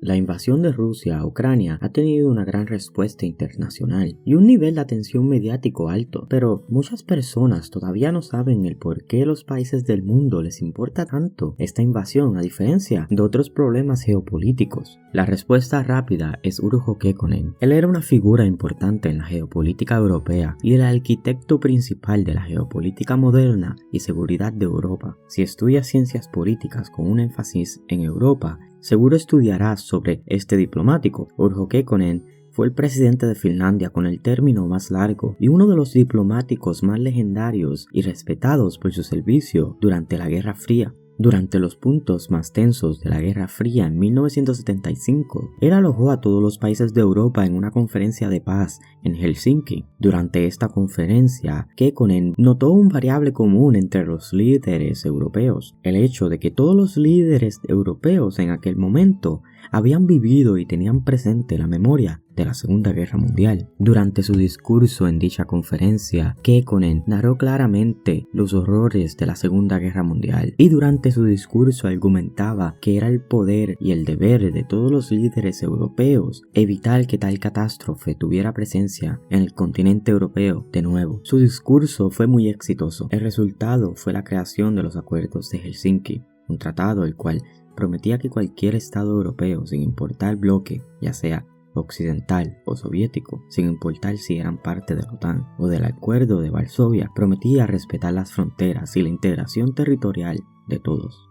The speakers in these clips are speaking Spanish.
La invasión de Rusia a Ucrania ha tenido una gran respuesta internacional y un nivel de atención mediático alto, pero muchas personas todavía no saben el por qué a los países del mundo les importa tanto esta invasión a diferencia de otros problemas geopolíticos. La respuesta rápida es Urho Kekkonen. Él era una figura importante en la geopolítica europea y el arquitecto principal de la geopolítica moderna y seguridad de Europa. Si estudias ciencias políticas con un énfasis en Europa, seguro estudiarás sobre este diplomático. Urho Kekkonen fue el presidente de Finlandia con el término más largo y uno de los diplomáticos más legendarios y respetados por su servicio durante la Guerra Fría. Durante los puntos más tensos de la Guerra Fría en 1975, él alojó a todos los países de Europa en una conferencia de paz en Helsinki. Durante esta conferencia, Kekkonen notó un variable común entre los líderes europeos, el hecho de que todos los líderes europeos en aquel momento habían vivido y tenían presente la memoria de la Segunda Guerra Mundial. Durante su discurso en dicha conferencia, Kekkonen narró claramente los horrores de la Segunda Guerra Mundial y durante su discurso argumentaba que era el poder y el deber de todos los líderes europeos evitar que tal catástrofe tuviera presencia en el continente europeo de nuevo. Su discurso fue muy exitoso. El resultado fue la creación de los Acuerdos de Helsinki, un tratado el cual prometía que cualquier estado europeo, sin importar bloque, ya sea occidental o soviético, sin importar si eran parte de la OTAN o del Acuerdo de Varsovia, prometía respetar las fronteras y la integración territorial de todos.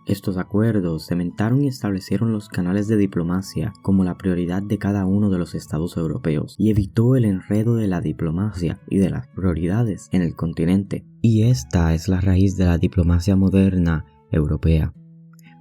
Estos acuerdos cementaron y establecieron los canales de diplomacia como la prioridad de cada uno de los estados europeos y evitó el enredo de la diplomacia y de las prioridades en el continente. Y esta es la raíz de la diplomacia moderna europea.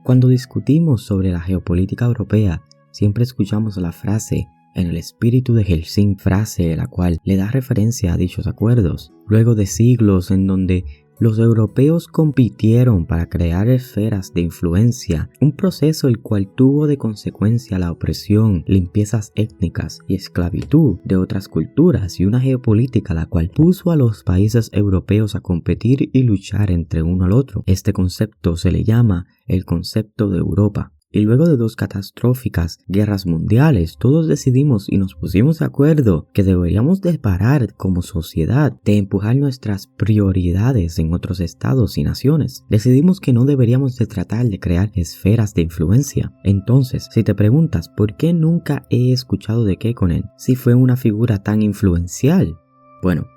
Cuando discutimos sobre la geopolítica europea, siempre escuchamos la frase "en el espíritu de Helsinki", frase la cual le da referencia a dichos acuerdos. Luego de siglos en donde los europeos compitieron para crear esferas de influencia, un proceso el cual tuvo de consecuencia la opresión, limpiezas étnicas y esclavitud de otras culturas y una geopolítica la cual puso a los países europeos a competir y luchar entre uno al otro. Este concepto se le llama el concepto de Europa. Y luego de 2 catastróficas guerras mundiales, todos decidimos y nos pusimos de acuerdo que deberíamos de parar como sociedad de empujar nuestras prioridades en otros estados y naciones. Decidimos que no deberíamos de tratar de crear esferas de influencia. Entonces, si te preguntas por qué nunca he escuchado de Kekkonen si fue una figura tan influencial, bueno,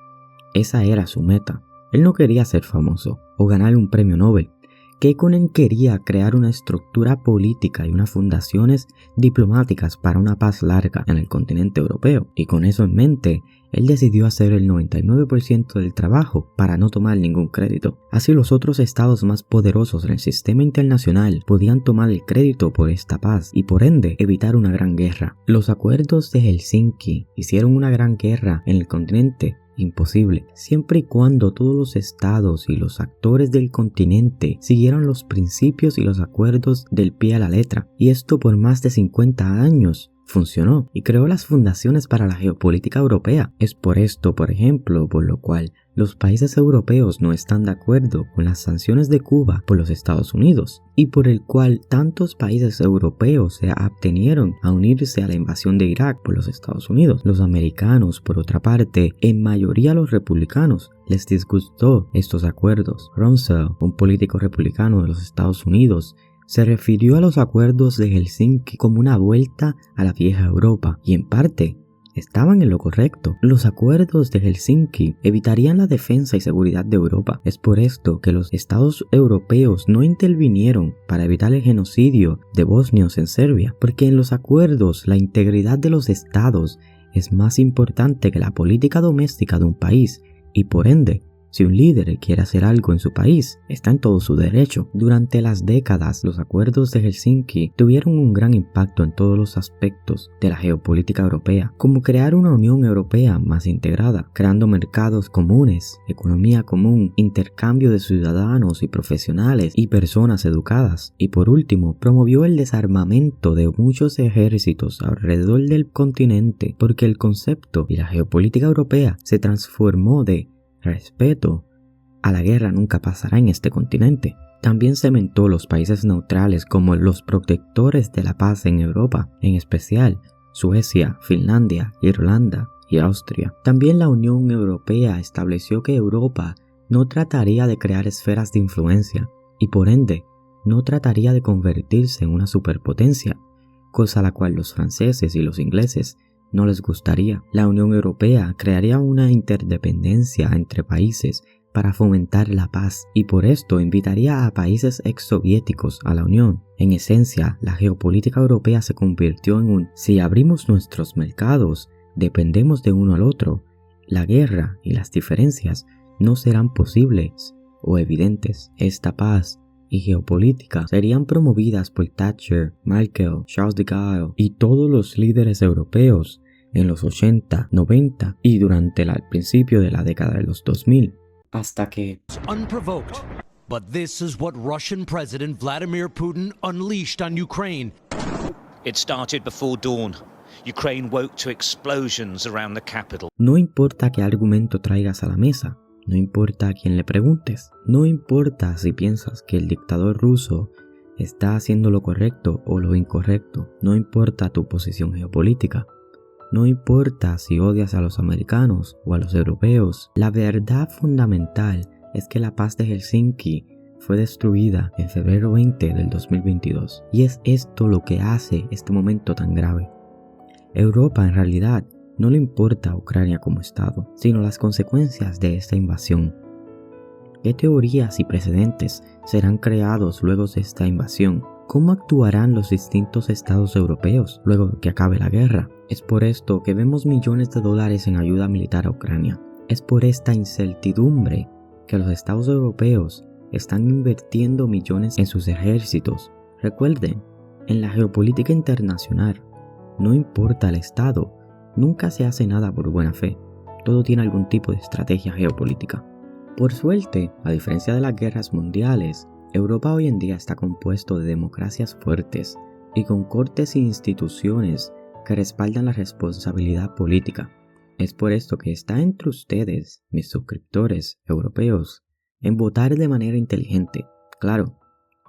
esa era su meta. Él no quería ser famoso o ganar un premio Nobel. Kekkonen quería crear una estructura política y unas fundaciones diplomáticas para una paz larga en el continente europeo, y con eso en mente, él decidió hacer el 99% del trabajo para no tomar ningún crédito. Así los otros estados más poderosos en el sistema internacional podían tomar el crédito por esta paz y por ende evitar una gran guerra. Los acuerdos de Helsinki hicieron una gran guerra en el continente imposible, siempre y cuando todos los estados y los actores del continente siguieron los principios y los acuerdos del pie a la letra. Y esto por más de 50 años funcionó y creó las fundaciones para la geopolítica europea. Es por esto, por ejemplo, por lo cual los países europeos no están de acuerdo con las sanciones de Cuba por los Estados Unidos y por el cual tantos países europeos se abstenieron a unirse a la invasión de Irak por los Estados Unidos. Los americanos, por otra parte, en mayoría los republicanos, les disgustó estos acuerdos. Rumsfeld, un político republicano de los Estados Unidos, se refirió a los acuerdos de Helsinki como una vuelta a la vieja Europa y en parte estaban en lo correcto. Los acuerdos de Helsinki evitarían la defensa y seguridad de Europa. Es por esto que los estados europeos no intervinieron para evitar el genocidio de bosnios en Serbia, porque en los acuerdos la integridad de los estados es más importante que la política doméstica de un país y por ende, si un líder quiere hacer algo en su país, está en todo su derecho. Durante las décadas, los acuerdos de Helsinki tuvieron un gran impacto en todos los aspectos de la geopolítica europea, como crear una Unión Europea más integrada, creando mercados comunes, economía común, intercambio de ciudadanos y profesionales y personas educadas. Y por último, promovió el desarmamento de muchos ejércitos alrededor del continente, porque el concepto y la geopolítica europea se transformó de respeto a la guerra nunca pasará en este continente. También cementó los países neutrales como los protectores de la paz en Europa, en especial Suecia, Finlandia, Irlanda y Austria. También la Unión Europea estableció que Europa no trataría de crear esferas de influencia y por ende no trataría de convertirse en una superpotencia, cosa a la cual los franceses y los ingleses no les gustaría. La Unión Europea crearía una interdependencia entre países para fomentar la paz y por esto invitaría a países exsoviéticos a la Unión. En esencia, la geopolítica europea se convirtió en un si abrimos nuestros mercados, dependemos de uno al otro, la guerra y las diferencias no serán posibles o evidentes. Esta paz y geopolítica serían promovidas por Thatcher, Merkel, Charles de Gaulle y todos los líderes europeos en los 80, 90 y durante el principio de la década de los 2000. Hasta que Unprovoked, but this is what Russian President Vladimir Putin unleashed on Ukraine. It started before dawn. Ukraine woke to explosions around the capital. No importa qué argumento traigas a la mesa, no importa a quién le preguntes, no importa si piensas que el dictador ruso está haciendo lo correcto o lo incorrecto, no importa tu posición geopolítica. No importa si odias a los americanos o a los europeos, la verdad fundamental es que la paz de Helsinki fue destruida en febrero 20 del 2022. Y es esto lo que hace este momento tan grave. Europa en realidad no le importa a Ucrania como Estado, sino las consecuencias de esta invasión. ¿Qué teorías y precedentes serán creados luego de esta invasión? ¿Cómo actuarán los distintos estados europeos luego que acabe la guerra? Es por esto que vemos millones de dólares en ayuda militar a Ucrania. Es por esta incertidumbre que los estados europeos están invirtiendo millones en sus ejércitos. Recuerden, en la geopolítica internacional, no importa el estado, nunca se hace nada por buena fe. Todo tiene algún tipo de estrategia geopolítica. Por suerte, a diferencia de las guerras mundiales, Europa hoy en día está compuesto de democracias fuertes y con cortes e instituciones que respaldan la responsabilidad política. Es por esto que está entre ustedes, mis suscriptores europeos, en votar de manera inteligente. Claro,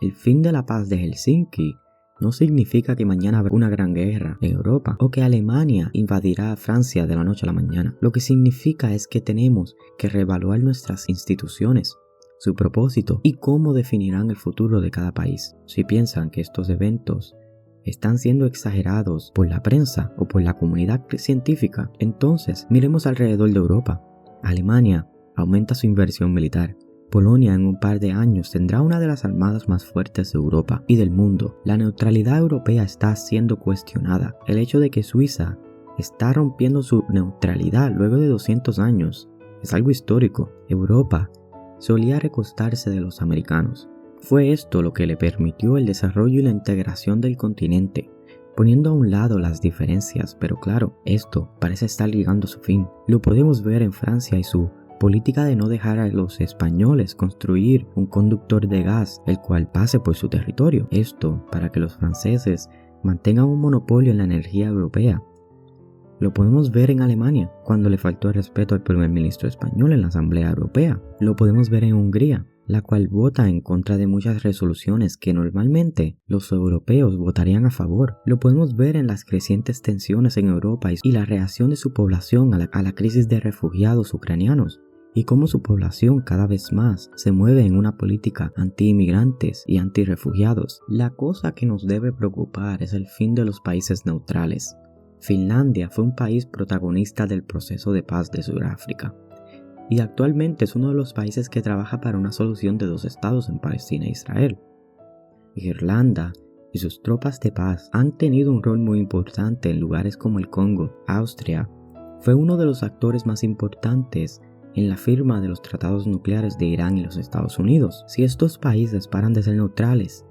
el fin de la paz de Helsinki no significa que mañana habrá una gran guerra en Europa o que Alemania invadirá a Francia de la noche a la mañana. Lo que significa es que tenemos que reevaluar nuestras instituciones, su propósito y cómo definirán el futuro de cada país. Si piensan que estos eventos están siendo exagerados por la prensa o por la comunidad científica, entonces miremos alrededor de Europa. Alemania aumenta su inversión militar. Polonia en un par de años tendrá una de las armadas más fuertes de Europa y del mundo. La neutralidad europea está siendo cuestionada. El hecho de que Suiza está rompiendo su neutralidad luego de 200 años es algo histórico. Europa solía recostarse de los americanos. Fue esto lo que le permitió el desarrollo y la integración del continente, poniendo a un lado las diferencias, pero claro, esto parece estar llegando a su fin. Lo podemos ver en Francia y su política de no dejar a los españoles construir un conductor de gas el cual pase por su territorio. Esto para que los franceses mantengan un monopolio en la energía europea. Lo podemos ver en Alemania, cuando le faltó el respeto al primer ministro español en la Asamblea Europea. Lo podemos ver en Hungría, la cual vota en contra de muchas resoluciones que normalmente los europeos votarían a favor. Lo podemos ver en las crecientes tensiones en Europa y la reacción de su población a la crisis de refugiados ucranianos, y cómo su población cada vez más se mueve en una política anti-inmigrantes y anti-refugiados. La cosa que nos debe preocupar es el fin de los países neutrales. Finlandia fue un país protagonista del proceso de paz de Sudáfrica y actualmente es uno de los países que trabaja para una solución de 2 estados en Palestina e Israel. Irlanda y sus tropas de paz han tenido un rol muy importante en lugares como el Congo. Austria fue uno de los actores más importantes en la firma de los tratados nucleares de Irán y los Estados Unidos. Si estos países paran de ser neutrales,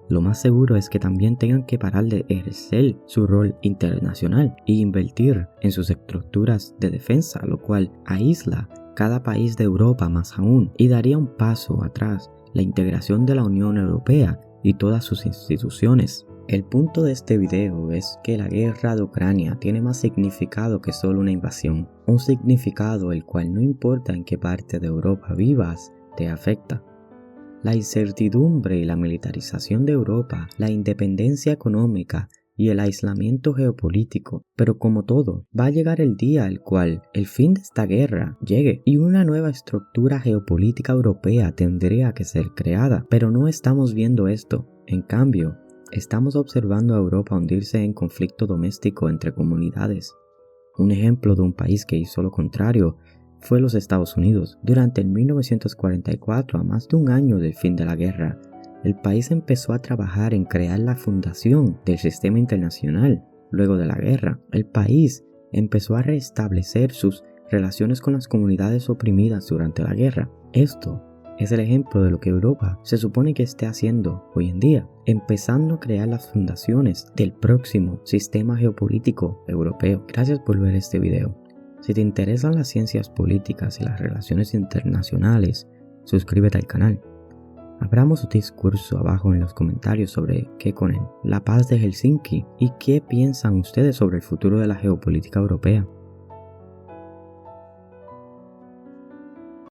lo más seguro es que también tengan que parar de ejercer su rol internacional e invertir en sus estructuras de defensa, lo cual aísla cada país de Europa más aún y daría un paso atrás la integración de la Unión Europea y todas sus instituciones. El punto de este video es que la guerra de Ucrania tiene más significado que solo una invasión, un significado el cual no importa en qué parte de Europa vivas, te afecta. La incertidumbre y la militarización de Europa, la independencia económica y el aislamiento geopolítico. Pero como todo, va a llegar el día al cual el fin de esta guerra llegue y una nueva estructura geopolítica europea tendría que ser creada. Pero no estamos viendo esto. En cambio, estamos observando a Europa hundirse en conflicto doméstico entre comunidades. Un ejemplo de un país que hizo lo contrario fue los Estados Unidos. Durante el 1944, a más de un año del fin de la guerra, el país empezó a trabajar en crear la fundación del sistema internacional. Luego de la guerra, el país empezó a restablecer sus relaciones con las comunidades oprimidas durante la guerra. Esto es el ejemplo de lo que Europa se supone que esté haciendo hoy en día, empezando a crear las fundaciones del próximo sistema geopolítico europeo. Gracias por ver este video. Si te interesan las ciencias políticas y las relaciones internacionales, suscríbete al canal. Abramos un discurso abajo en los comentarios sobre Kekkonen, la paz de Helsinki y qué piensan ustedes sobre el futuro de la geopolítica europea.